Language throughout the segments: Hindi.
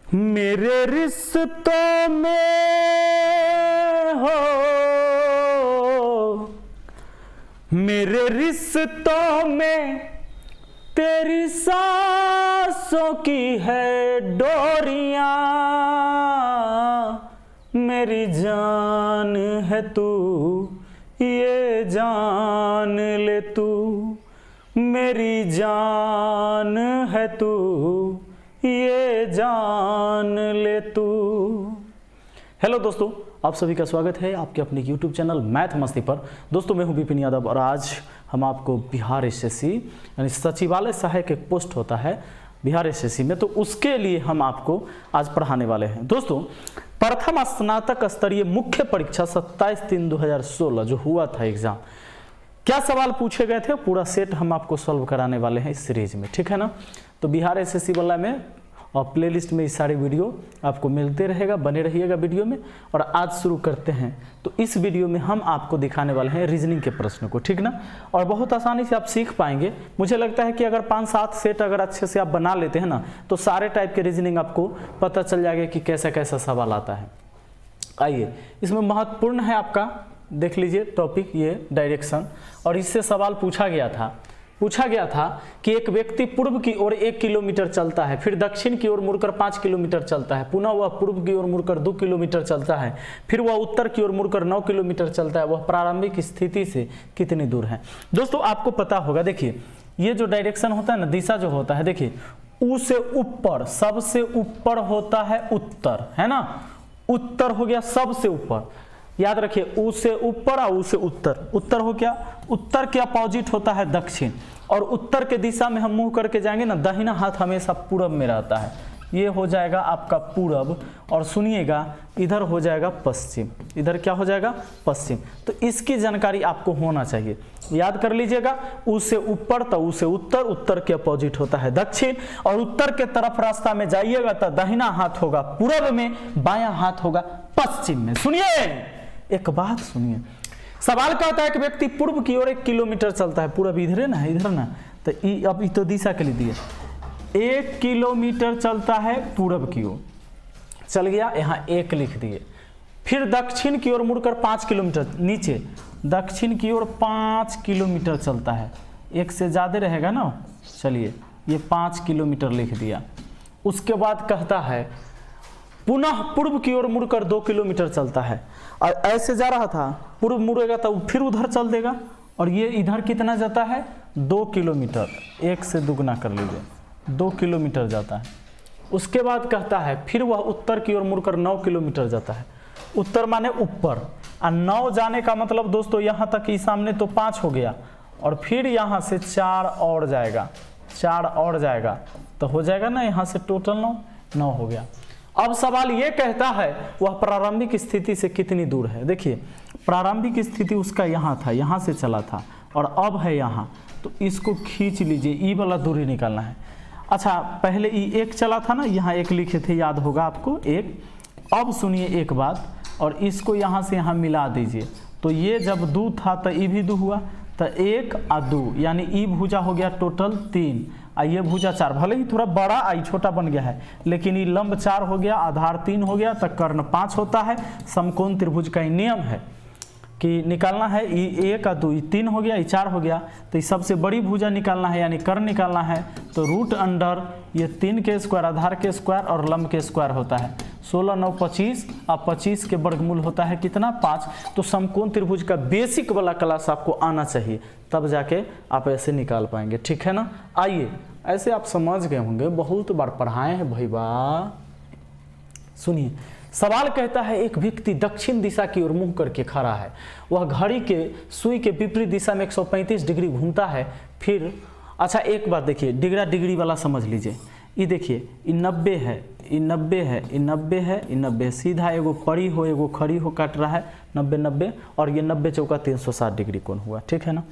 मेरे रिश्तों में हो, मेरे रिश्तों में तेरी सांसों की है डोरियां, मेरी जान है तू ये जान ले तू, मेरी जान है तू ये जान ले तू। हेलो दोस्तों, आप सभी का स्वागत है आपके अपने YouTube चैनल मैथ मस्ती पर। दोस्तों मैं हूं विपिन यादव और आज हम आपको बिहार एसएससी यानी सचिवालय सहायक एक पोस्ट होता है बिहार एसएससी में, तो उसके लिए हम आपको आज पढ़ाने वाले हैं। दोस्तों प्रथम स्नातक स्तरीय मुख्य परीक्षा 27/3/2016 जो हुआ था एग्जाम, क्या सवाल पूछे गए थे पूरा सेट हम आपको सॉल्व कराने वाले हैं इस सीरीज में, ठीक है ना। तो बिहार एसएससी वाला में और प्लेलिस्ट में ये सारे वीडियो आपको मिलते रहेगा, बने रहिएगा वीडियो में। और आज शुरू करते हैं। तो इस वीडियो में हम आपको दिखाने वाले हैं रीजनिंग के प्रश्नों को, ठीक ना। और बहुत आसानी से आप सीख पाएंगे। मुझे लगता है कि अगर 5-7 सेट अगर अच्छे से आप बना लेते हैं ना, तो सारे टाइप के रीजनिंग आपको पता चल जाएगा कि कैसा कैसा सवाल आता है। आइए, इसमें महत्वपूर्ण है आपका, देख लीजिए टॉपिक ये डायरेक्शन, और इससे सवाल पूछा गया था कि एक व्यक्ति पूर्व की ओर 1 किलोमीटर चलता है, फिर दक्षिण की ओर मुड़कर 5 किलोमीटर चलता है, पुनः वह पूर्व की ओर मुड़कर 2 किलोमीटर चलता है, फिर वह उत्तर की ओर मुड़कर 9 किलोमीटर चलता है, वह प्रारंभिक स्थिति से कितनी दूर है। दोस्तों आपको पता होगा, देखिए ये जो डायरेक्शन होता है ना, दिशा जो होता है, देखिए ऊ से ऊपर सबसे ऊपर होता है उत्तर, है ना। उत्तर हो गया सबसे ऊपर, याद रखिए ऊ से ऊपर और ऊ से उत्तर। उत्तर हो क्या, उत्तर के अपोजिट होता है दक्षिण, और उत्तर के दिशा में हम मुंह करके जाएंगे ना, दाहिना हाथ हमेशा पूरब में रहता है, ये हो जाएगा आपका पूरब। और सुनिएगा इधर हो जाएगा पश्चिम, इधर क्या हो जाएगा पश्चिम। तो इसकी जानकारी आपको होना चाहिए, याद कर लीजिएगा। ऊ से ऊपर तो ऊ से उत्तर, उत्तर के अपोजिट होता है दक्षिण, और उत्तर के तरफ रास्ता में जाइएगा तो दाहिना हाथ होगा पूरब में, बायां हाथ होगा पश्चिम में। सुनिए एक बात सुनिए, सवाल कहता है कि व्यक्ति पूर्व की ओर 1 किलोमीटर चलता है, पूरब इधर है ना, इधर ना, तो अब तो दिशा के लिए दिए 1 किलोमीटर चलता है पूरब की ओर, चल गया यहाँ 1 लिख दिए। फिर दक्षिण की ओर मुड़कर 5 किलोमीटर, नीचे दक्षिण की ओर 5 किलोमीटर चलता है, 1 से ज़्यादा रहेगा ना, चलिए ये 5 किलोमीटर लिख दिया। उसके बाद कहता है पुनः पूर्व की ओर मुड़कर 2 किलोमीटर चलता है, और ऐसे जा रहा था, पूर्व मुड़ेगा तो फिर उधर चल देगा, और ये इधर कितना जाता है 2 किलोमीटर, 1 से दुगना कर लीजिए, 2 किलोमीटर जाता है। उसके बाद कहता है फिर वह उत्तर की ओर मुड़कर 9 किलोमीटर जाता है। उत्तर माने ऊपर, और 9 जाने का मतलब दोस्तों यहाँ तक ही सामने तो 5 हो गया, और फिर यहाँ से 4 और जाएगा, 4 और जाएगा तो हो जाएगा ना यहाँ से टोटल 9 हो गया। अब सवाल ये कहता है वह प्रारंभिक स्थिति से कितनी दूर है। देखिए प्रारंभिक स्थिति उसका यहाँ था, यहाँ से चला था, और अब है यहाँ, तो इसको खींच लीजिए, ई वाला दूरी निकालना है। अच्छा पहले ई 1 चला था ना, यहाँ 1 लिखे थे, याद होगा आपको 1। अब सुनिए एक बात, और इसको यहाँ से यहाँ मिला दीजिए, तो ये जब 2 था तो ई भी 2 हुआ, तो 1 और 2 यानी ई भुजा हो गया टोटल 3, और ये भुजा 4, भले ही थोड़ा बड़ा आई छोटा बन गया है, लेकिन ये लंब 4 हो गया, आधार 3 हो गया, तो कर्ण 5 होता है। समकोण त्रिभुज का ही नियम है कि निकालना है, ये 1 और 2, ये 3 हो गया, ये 4 हो गया, तो ये सबसे बड़ी भुजा निकालना है यानी कर्ण निकालना है, तो रूट अंडर ये 3 के स्क्वायर, आधार के स्क्वायर और लंब के स्क्वायर होता है 16 9 25, और 25 के वर्गमूल होता है कितना 5। तो समकोण त्रिभुज का बेसिक वाला क्लास आपको आना चाहिए, तब जाके आप ऐसे निकाल पाएंगे, ठीक है ना। आइए, ऐसे आप समझ गए होंगे, बहुत बार पढ़ाए हैं भाई बा। सुनिए सवाल कहता है एक व्यक्ति दक्षिण दिशा की ओर मुंह करके खड़ा है, वह घड़ी के सुई के विपरीत दिशा में 135 डिग्री घूमता है। फिर अच्छा एक बात देखिए, डिग्री वाला समझ लीजिए, ये देखिए ये 90 है, ये 90 है, ये 90 है, ये 90, सीधा एगो पड़ी हो एगो खड़ी हो काट रहा है 90 90, और ये 90 चौका 360 डिग्री कोण हुआ, ठीक है ना।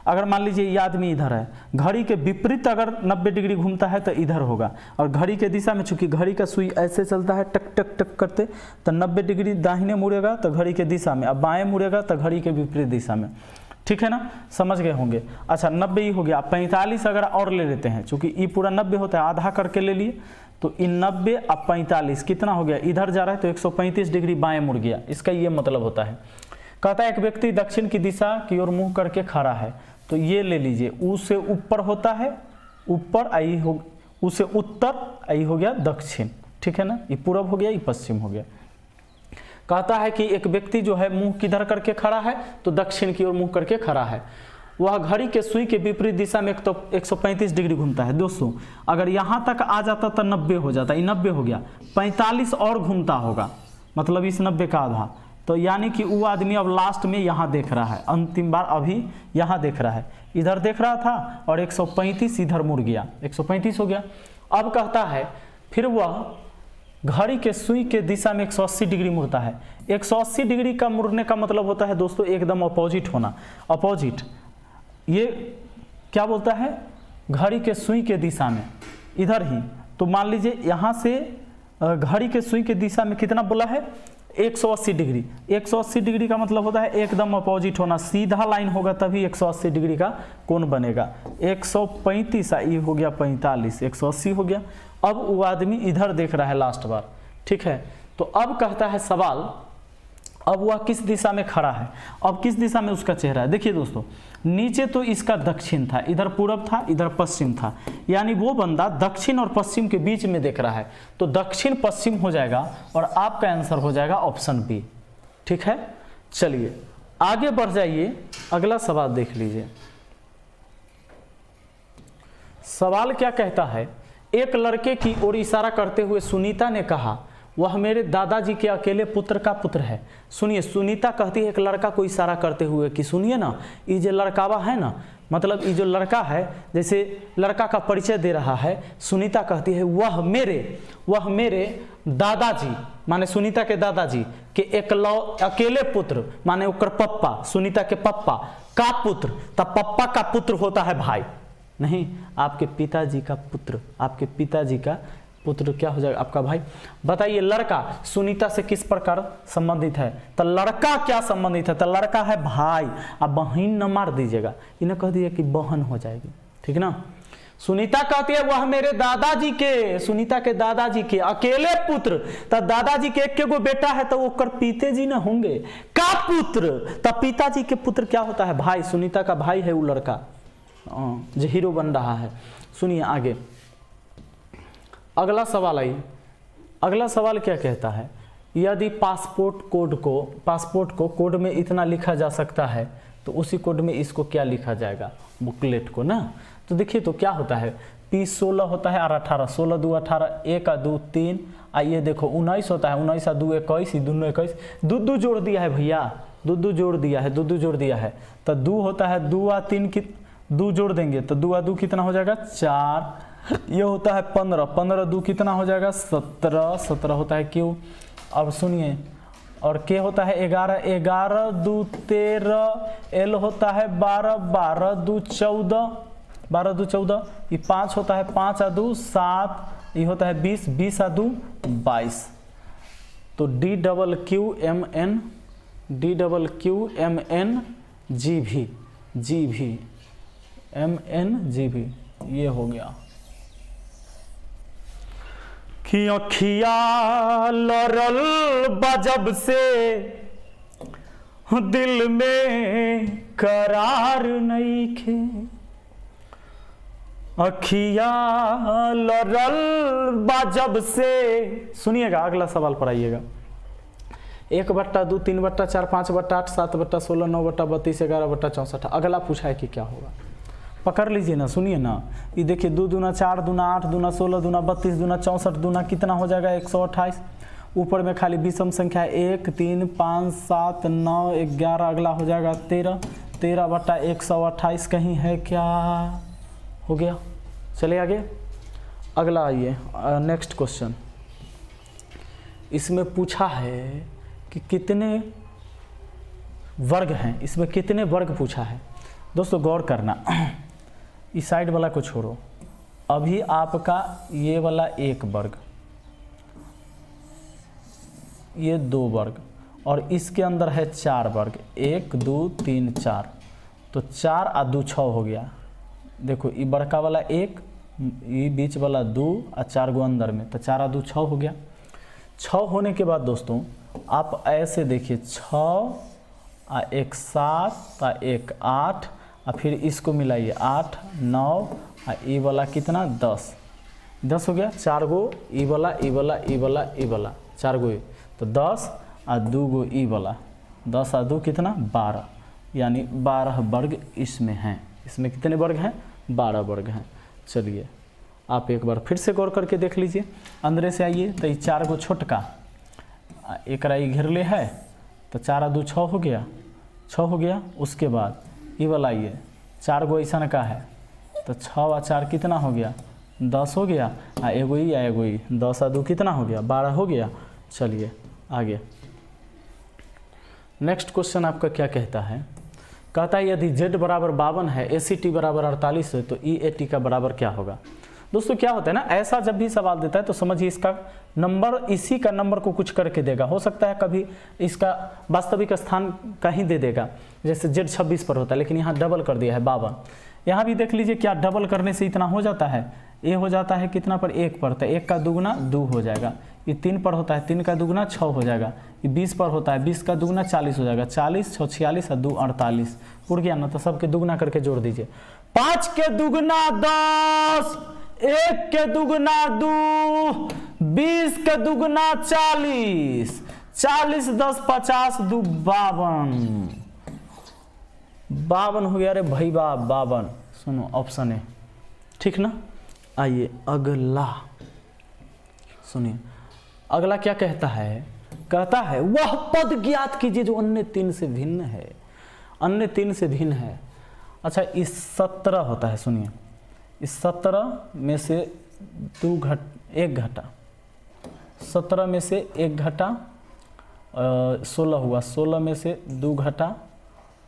अगर मान लीजिए ये आदमी इधर है, घड़ी के विपरीत अगर 90 डिग्री घूमता है तो इधर होगा, और घड़ी के दिशा में चूंकि घड़ी का सुई ऐसे चलता है टक टक टक करते, तो 90 डिग्री दाहिने मुड़ेगा तो घड़ी के दिशा में, अब बाएं मुड़ेगा तो घड़ी के विपरीत दिशा में, ठीक है ना, समझ गए होंगे। अच्छा 90 ही हो गया, 45 अगर और ले लेते हैं, चूंकि ये पूरा 90 होता है, आधा करके ले लिए, तो इन 90 अब 45 कितना हो गया, इधर जा रहा है तो 135 डिग्री बाएं मुड़ गया, इसका ये मतलब होता है। कहता है एक व्यक्ति दक्षिण की दिशा की ओर मुंह करके खड़ा है, तो ये ले लीजिए, ऊ से ऊपर होता है, ऊपर आई हो, ऊ से उत्तर, आई हो गया दक्षिण, ठीक है ना, ये पूरब हो गया, ये पश्चिम हो गया। कहता है कि एक व्यक्ति जो है मुंह किधर करके खड़ा है, तो दक्षिण की ओर मुंह करके खड़ा है, वह घड़ी के सुई के विपरीत दिशा में 135 डिग्री घूमता है। दोस्तों अगर यहाँ तक आ जाता तो 90 हो जाता, ये 90 हो गया, 45 और घूमता होगा, मतलब इस 90 का आधा, तो यानी कि वो आदमी अब लास्ट में यहाँ देख रहा है, अंतिम बार अभी यहाँ देख रहा है, इधर देख रहा था और 135 इधर मुड़ गया, 135 हो गया। अब कहता है फिर वह घड़ी के सुई के दिशा में 180 डिग्री मुड़ता है। 180 डिग्री का मुड़ने का मतलब होता है दोस्तों एकदम अपोजिट होना, अपोजिट, ये क्या बोलता है, घड़ी के सुई के दिशा में, इधर ही, तो मान लीजिए यहाँ से घड़ी के सुई के दिशा में कितना बोला है, 180 डिग्री। 180 डिग्री का मतलब होता है एकदम अपोजिट होना, सीधा लाइन होगा तभी 180 डिग्री का कोण बनेगा। 135 ये हो गया 45, 180 हो गया। अब वो आदमी इधर देख रहा है लास्ट बार, ठीक है। तो अब कहता है सवाल, अब वह किस दिशा में खड़ा है, अब किस दिशा में उसका चेहरा है। देखिए दोस्तों, नीचे तो इसका दक्षिण था, इधर पूरब था, इधर पश्चिम था, यानी वो बंदा दक्षिण और पश्चिम के बीच में देख रहा है, तो दक्षिण पश्चिम हो जाएगा और आपका आंसर हो जाएगा ऑप्शन बी, ठीक है। चलिए आगे बढ़ जाइए, अगला सवाल देख लीजिए। सवाल क्या कहता है, एक लड़के की ओर इशारा करते हुए सुनीता ने कहा, वह मेरे दादाजी के अकेले पुत्र का पुत्र है। सुनिए, सुनीता कहती है एक लड़का को इशारा करते हुए कि सुनिए ना, ये जो लड़कावा है ना, मतलब ये जो लड़का है, जैसे लड़का का परिचय दे रहा है, सुनीता कहती है वह मेरे दादाजी, माने सुनीता के दादाजी के अकेले पुत्र, माने ओकर पप्पा, सुनीता के पप्पा का पुत्र, तब पप्पा का पुत्र होता है भाई, नहीं आपके पिताजी का पुत्र, आपके पिताजी का पुत्र क्या हो जाएगा, आपका भाई। बताइए लड़का सुनीता से किस प्रकार संबंधित है, तो लड़का क्या संबंधित है, तो लड़का है भाई, अब बहन न मार दीजिएगा, इन्हें कह दीजिए कि बहन हो जाएगी, ठीक ना। सुनीता कहती है वह मेरे दादाजी के, सुनीता के दादाजी के अकेले पुत्र, तब दादाजी के एक गो बेटा है तो वो कर पिताजी न होंगे का पुत्र, तब पिताजी के पुत्र क्या होता है, भाई, सुनीता का भाई है वो लड़का जो हीरो बन रहा है। सुनिए आगे अगला सवाल आई, अगला सवाल क्या कहता है, यदि पासपोर्ट को कोड में इतना लिखा जा सकता है तो उसी कोड में इसको क्या लिखा जाएगा, बुकलेट को ना। तो देखिए तो क्या होता है, P16 होता है और 18, 16 2 18, 1 आ 2 3, आइए देखो 19 होता है, 19 आ 2 21, दोनों 21, दो जोड़ दिया है भैया, दो जोड़ दिया है, दो जोड़ दिया है, तो 2 होता है, 2 आ 3 की 2 जोड़ देंगे तो 2 आ 2 कितना हो जाएगा 4, ये होता है 15, 15 2 कितना हो जाएगा 17, 17 होता है क्यों। अब सुनिए, और के होता है 11, 11 2 13, एल होता है 12, 12 2 14, 12 2 14, ये 5 होता है, 5 आ 2 7, ये होता है 20, 20 आ 2 22, तो D double Q M N G भी MNGV, ये हो गया। कि अखिया लरल बजब से दिल में करार नहीं खे, अखिया लरल बजब से। सुनिएगा अगला सवाल पर आइएगा, 1/2 3/4 5/8 7/16 9/32 11/64। अगला पूछा है कि क्या होगा, पकड़ लीजिए ना, सुनिए ना, ये देखिए 2 दूना 4 दूना 8 दूना 16 दूना 32 दूना 64 दूना कितना हो जाएगा 128। ऊपर में खाली विषम संख्या 1 3 5 7 9 11, अगला हो जाएगा 13, 13/128 कहीं है क्या, हो गया। चलिए आगे अगला आइए, नेक्स्ट क्वेश्चन। इसमें पूछा है कि कितने वर्ग हैं, इसमें कितने वर्ग पूछा है। दोस्तों गौर करना, इस साइड वाला को छोड़ो, अभी आपका ये वाला 1 वर्ग, ये 2 वर्ग, और इसके अंदर है 4 वर्ग, 1 2 3 4, तो 4 आ 2 6 हो गया। देखो ये बड़का वाला 1, ये बीच वाला 2 और 4 गो अंदर में, तो 4 आ 2 6 हो गया। 6 होने के बाद दोस्तों आप ऐसे देखिए 6 आ 1 7 आ 1 8 और फिर इसको मिलाइए 8 9 और ई वाला कितना 10 हो गया। 4 गो ई वाला ई वाला ई वाला ई वाला 4 गो, तो 10 और 2 गो ई वाला, 10 और 2 कितना 12, यानी 12 वर्ग इसमें हैं। इसमें कितने वर्ग हैं 12 वर्ग हैं। चलिए आप एक बार फिर से गौर करके देख लीजिए। अंदर से आइए तो ये 4 गो छोटका एक घेरले है, तो 4 आ 2 6 हो गया, 6 हो गया। उसके बाद ये वाला ये 4 गो ऐसा का है, तो 6 आ 4 कितना हो गया 10 हो गया। एगो ही 10 आ 2 कितना हो गया 12 हो गया। चलिए आगे नेक्स्ट क्वेश्चन आपका क्या कहता है, कहता है यदि z बराबर 52 है, ACT बराबर 48 है, तो EAT का बराबर क्या होगा। दोस्तों क्या होता है ना, ऐसा जब भी सवाल देता है तो समझिए इसका नंबर, इसी का नंबर को कुछ करके देगा। हो सकता है कभी इसका वास्तविक स्थान कहीं दे देगा, जैसे z 26 पर होता है, लेकिन यहाँ डबल कर दिया है 52। यहाँ भी देख लीजिए क्या डबल करने से इतना हो जाता है, ये हो जाता है कितना पर 1 पर, तो 1 का दुगुना 2 हो जाएगा। ये 3 पर होता है, 3 का दुगुना 6 हो जाएगा। ये 20 पर होता है, 20 का दुगुना 40 हो जाएगा। 40 6 46 और 2 48 उड़ गया ना, तो सबके दुगुना करके जोड़ दीजिए। 5 के दुगुना 10, 1 के दुगुना 2, 20 के दुगुना 40, 40 10 50 2 52 हो गया। अरे भाई 52, सुनो ऑप्शन है, ठीक ना। आइए अगला सुनिए, अगला क्या कहता है, कहता है वह पद ज्ञात कीजिए जो अन्य 3 से भिन्न है। अन्य 3 से भिन्न है। अच्छा इस 17 होता है, सुनिए इस 17 में से 1 घटा, 17 में से 1 घटा 16 हुआ, 16 में से 2 घटा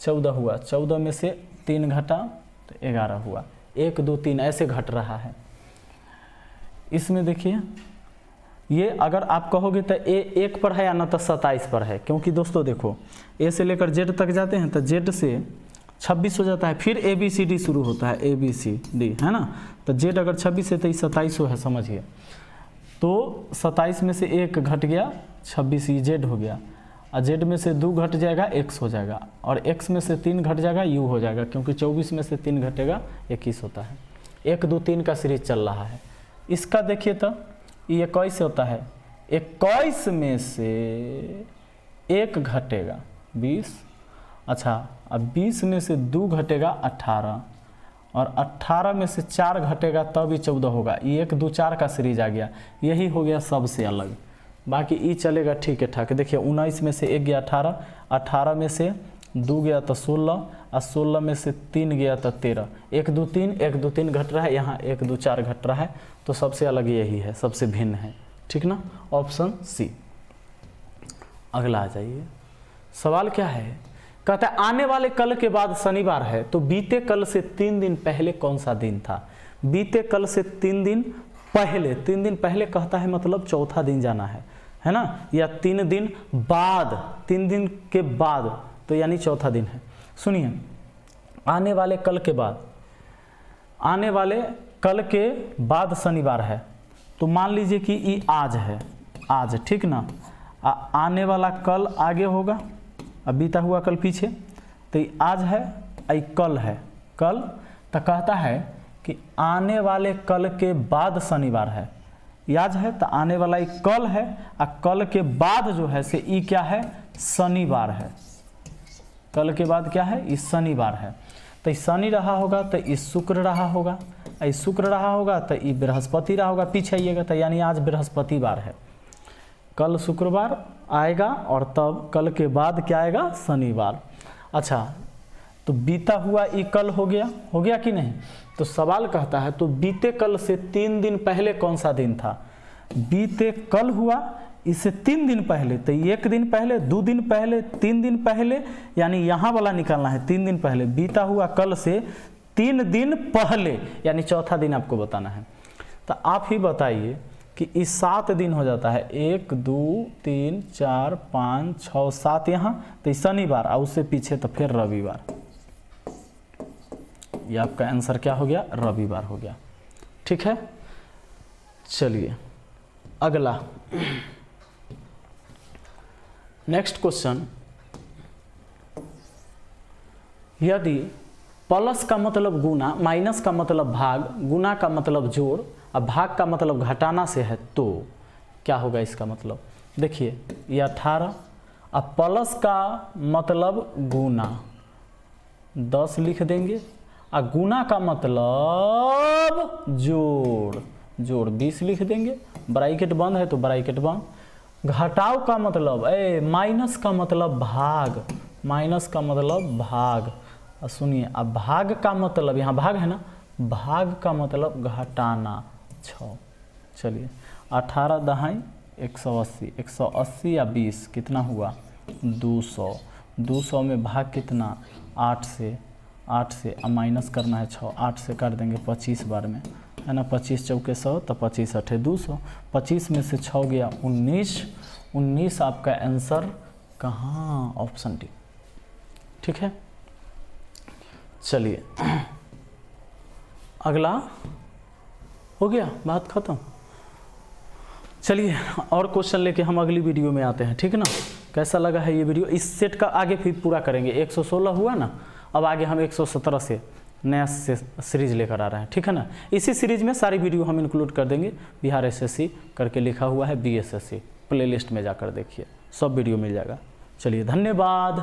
14 हुआ, 14 में से 3 घटा तो 11 हुआ। 1 2 3 ऐसे घट रहा है। इसमें देखिए ये अगर आप कहोगे तो ए 1 पर है या ना तो 27 पर है, क्योंकि दोस्तों देखो ए से लेकर जेड तक जाते हैं तो जेड से 26 हो जाता है, फिर ABCD शुरू होता है, ABCD है ना। तो जेड अगर 26 है तो 27 है, समझिए। तो 27 में से 1 घट गया 26, ये जेड हो गया। और जेड में से 2 घट जाएगा x हो जाएगा, और x में से 3 घट जाएगा u हो जाएगा, क्योंकि 24 में से 3 घटेगा 21 होता है। 1 2 3 का सीरीज चल रहा है। इसका देखिए तो ये 21 होता है, 21 में से 1 घटेगा 20, अच्छा अब 20 में से 2 घटेगा 18, और 18 में से 4 घटेगा तब ही 14 होगा। ये 1 2 4 का सीरीज आ गया, यही हो गया सबसे अलग। बाकी ई चलेगा ठीक है ठाक। देखिए 19 में से 1 गया 18, 18 में से 2 गया तो 16, और 16 में से 3 गया तो 13। 1 2 3 1 2 3 घट रहा है, यहाँ 1 2 4 घट रहा है, तो सबसे अलग यही है, सबसे भिन्न है, ठीक ना, ऑप्शन सी। अगला आ जाइए, सवाल क्या है, कहता है आने वाले कल के बाद शनिवार है, तो बीते कल से 3 दिन पहले कौन सा दिन था। बीते कल से 3 दिन पहले, 3 दिन पहले कहता है मतलब चौथा दिन जाना है ना, या 3 दिन बाद, 3 दिन के बाद, तो यानी चौथा दिन है। सुनिए आने वाले कल के बाद, आने वाले कल के बाद शनिवार है, तो मान लीजिए कि ये आज है, आज ठीक ना, आने वाला कल आगे होगा, अब बीता हुआ कल पीछे, तो ये आज है, आई कल है, कल, तो कहता है कि आने वाले कल के बाद शनिवार है। याद है तो आने वाला ये कल है, और कल के बाद जो है से ई क्या है, शनिवार है। कल के बाद क्या है, ये शनिवार है, तो शनि रहा होगा तो ये शुक्र रहा होगा, ये शुक्र रहा होगा तो ये बृहस्पति रहा होगा, पीछे आइएगा तो यानी आज बृहस्पतिवार है। कल शुक्रवार आएगा और तब कल के बाद क्या आएगा, शनिवार। अच्छा तो बीता हुआ ये कल हो गया कि नहीं। तो सवाल कहता है तो बीते कल से 3 दिन पहले कौन सा दिन था। बीते कल हुआ, इससे 3 दिन पहले, तो 1 दिन पहले, 2 दिन पहले, 3 दिन पहले, यानी यहाँ वाला निकालना है 3 दिन पहले। बीता हुआ कल से 3 दिन पहले, यानी चौथा दिन आपको बताना है। तो आप ही बताइए कि इस 7 दिन हो जाता है, 1 2 3 4 5 6 7 यहाँ, तो शनिवार, और उससे पीछे तो फिर रविवार। ये आपका आंसर क्या हो गया, रविवार हो गया। ठीक है, चलिए अगला नेक्स्ट क्वेश्चन, यदि प्लस का मतलब गुना, माइनस का मतलब भाग, गुना का मतलब जोड़ और भाग का मतलब घटाना से है तो क्या होगा इसका मतलब। देखिए ये 18 अब प्लस का मतलब गुना 10 लिख देंगे और गुना का मतलब जोड़ 20 लिख देंगे, ब्रैकेट बंद है तो ब्रैकेट बंद। घटाव का मतलब माइनस का मतलब भाग, माइनस का मतलब भाग। सुनिए अब भाग का मतलब, यहाँ भाग है ना, भाग का मतलब घटाना 6। चलिए 18 दहाई 180, 180 या 20 कितना हुआ 200, 200 में भाग कितना 8 से माइनस करना है 6, 8 से कर देंगे 25 बार में, है ना, 25 चौके 100 तो 25 अठे 200, 25 में से 6 गया 19 आपका आंसर कहाँ, ऑप्शन डी। ठीक है, चलिए अगला हो गया, बात खत्म। चलिए और क्वेश्चन लेके हम अगली वीडियो में आते हैं, ठीक है ना। कैसा लगा है ये वीडियो, इस सेट का आगे फिर पूरा करेंगे। 116 हुआ ना, अब आगे हम 117 से नया सीरीज लेकर आ रहे हैं, ठीक है ना। इसी सीरीज में सारी वीडियो हम इंक्लूड कर देंगे। बिहार एसएससी करके लिखा हुआ है, बीएसएससी प्लेलिस्ट में जाकर देखिए, सब वीडियो मिल जाएगा। चलिए धन्यवाद।